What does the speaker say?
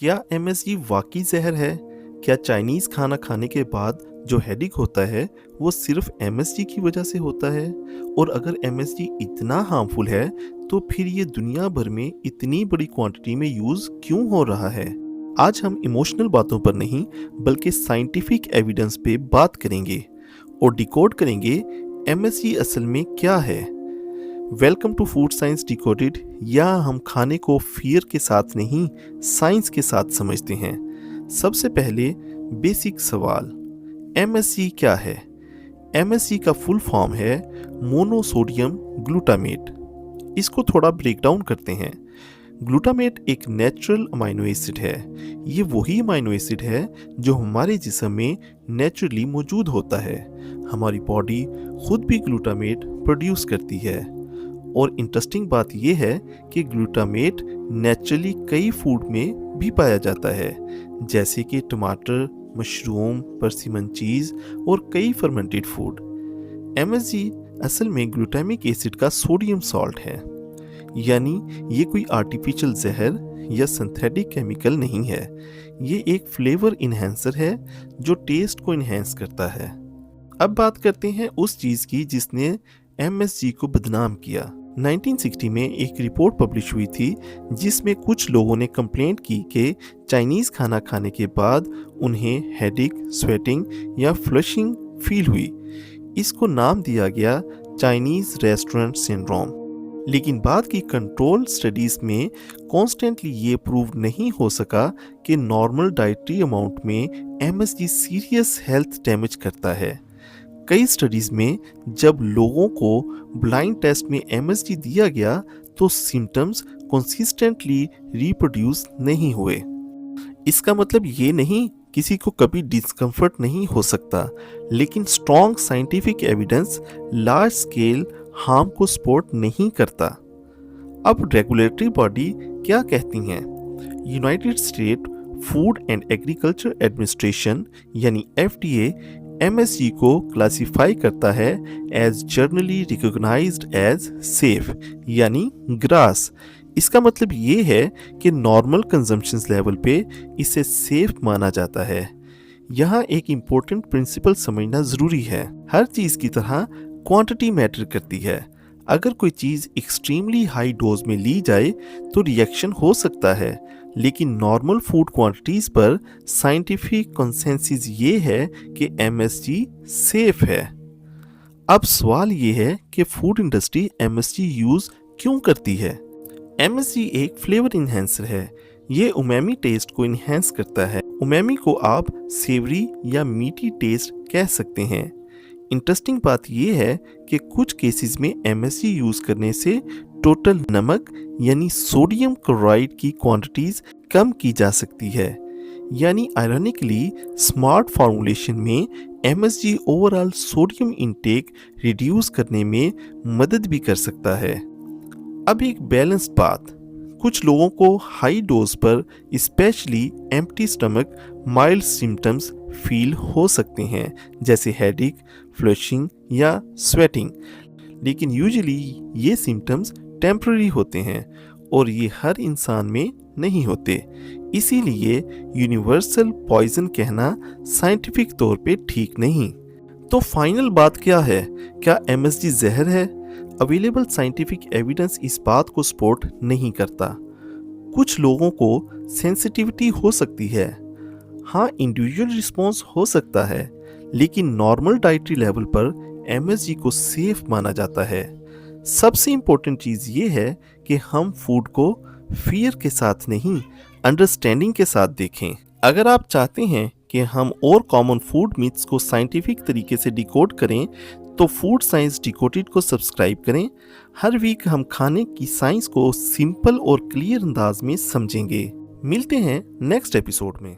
क्या एमएसजी वाकई जहर है? क्या चाइनीज़ खाना खाने के बाद जो हेडेक होता है वो सिर्फ एमएसजी की वजह से होता है? और अगर एमएसजी इतना हार्मफुल है तो फिर ये दुनिया भर में इतनी बड़ी क्वांटिटी में यूज़ क्यों हो रहा है? आज हम इमोशनल बातों पर नहीं बल्कि साइंटिफिक एविडेंस पे बात करेंगे और डिकोड करेंगे एमएसजी असल में क्या है। Welcome to food science decoded. यहाँ हम खाने को फियर के साथ नहीं साइंस के साथ समझते हैं। सबसे पहले बेसिक सवाल, एमएसजी क्या है? एमएसजी का फुल फॉर्म है मोनोसोडियम ग्लूटामेट। इसको थोड़ा ब्रेक डाउन करते हैं। ग्लूटामेट एक नेचुरल अमाइनो एसिड है। ये वही अमाइनो एसिड है जो हमारे जिस्म में नेचुरली मौजूद होता है। हमारी बॉडी खुद भी ग्लूटामेट प्रोड्यूस करती है। और इंटरेस्टिंग बात यह है कि ग्लूटामेट नेचुरली कई फूड में भी पाया जाता है, जैसे कि टमाटर, मशरूम, पर्सिमन चीज़ और कई फर्मेंटेड फूड। एमएसजी असल में ग्लूटामिक एसिड का सोडियम सॉल्ट है, यानी ये कोई आर्टिफिशियल जहर या सिंथेटिक केमिकल नहीं है। ये एक फ्लेवर इन्हेंसर है जो टेस्ट को इन्हेंस करता है। अब बात करते हैं उस चीज़ की जिसने एमएसजी को बदनाम किया। 1960 में एक रिपोर्ट पब्लिश हुई थी जिसमें कुछ लोगों ने कंप्लेंट की कि चाइनीज़ खाना खाने के बाद उन्हें हेडेक, स्वेटिंग या फ्लशिंग फील हुई। इसको नाम दिया गया चाइनीज़ रेस्टोरेंट सिंड्रोम। लेकिन बाद की कंट्रोल स्टडीज़ में कॉन्स्टेंटली ये प्रूव नहीं हो सका कि नॉर्मल डाइटरी अमाउंट में एमएसजी सीरियस हेल्थ डैमेज करता है। कई स्टडीज़ में जब लोगों को ब्लाइंड टेस्ट में एमएसजी दिया गया तो सिम्टम्स कंसिस्टेंटली रिप्रोड्यूस नहीं हुए। इसका मतलब ये नहीं किसी को कभी डिस्कम्फर्ट नहीं हो सकता, लेकिन strong scientific evidence large scale harm को सपोर्ट नहीं करता। अब रेगुलेटरी बॉडी क्या कहती हैं? United State Food and Agriculture Administration यानी एफडीए एमएसजी को क्लासिफाई करता है as generally recognised as safe, यानी ग्रास। इसका मतलब ये है कि नॉर्मल कंजम्पशन लेवल पे इसे सेफ माना जाता है। यहाँ एक इम्पोर्टेंट प्रिंसिपल समझना ज़रूरी है। हर चीज़ की तरह क्वांटिटी मैटर करती है। अगर कोई चीज़ एक्सट्रीमली हाई डोज में ली जाए तो रिएक्शन हो सकता है, लेकिन नॉर्मल फूड क्वांटिटीज़ पर साइंटिफिक कंसेंसस ये है कि एमएसजी सेफ है। अब सवाल ये है कि फूड इंडस्ट्री एमएसजी यूज़ क्यों करती है? एमएसजी एक फ्लेवर इन्हेंसर है। ये उमेमी टेस्ट को इन्हेंस करता है। उमेमी को आप सेवरी या मीठी टेस्ट कह सकते हैं। इंटरेस्टिंग बात यह है कि कुछ केसेस में एमएसजी यूज़ करने से टोटल नमक यानी सोडियम क्लोराइड की क्वांटिटीज़ कम की जा सकती है। यानी आयरनिकली स्मार्ट फार्मूलेशन में MSG overall sodium intake reduce करने में मदद भी कर सकता है। अब एक बैलेंस्ड बात, कुछ लोगों को हाई डोज पर specially empty stomach mild symptoms feel हो सकते हैं, जैसे हेडेक, फ्लशिंग या स्वेटिंग। लेकिन यूजुअली ये सिम्टम्स टेम्पररी होते हैं और ये हर इंसान में नहीं होते। इसीलिए यूनिवर्सल पॉइजन कहना साइंटिफिक तौर पे ठीक नहीं। तो फाइनल बात क्या है? क्या एमएसजी जहर है? अवेलेबल साइंटिफिक एविडेंस इस बात को सपोर्ट नहीं करता। कुछ लोगों को सेंसिटिविटी हो सकती है, हाँ इंडिविजुअल रिस्पॉन्स हो सकता है, लेकिन नॉर्मल डाइटरी लेवल पर एमएसजी को सेफ माना जाता है। सबसे इम्पोर्टेंट चीज़ ये है कि हम फूड को फियर के साथ नहीं अंडरस्टैंडिंग के साथ देखें। अगर आप चाहते हैं कि हम और कॉमन फूड मिथ्स को साइंटिफिक तरीके से डिकोड करें तो फूड साइंस डिकोडेड को सब्सक्राइब करें। हर वीक हम खाने की साइंस को सिंपल और क्लियर अंदाज में समझेंगे। मिलते हैं नेक्स्ट एपिसोड में।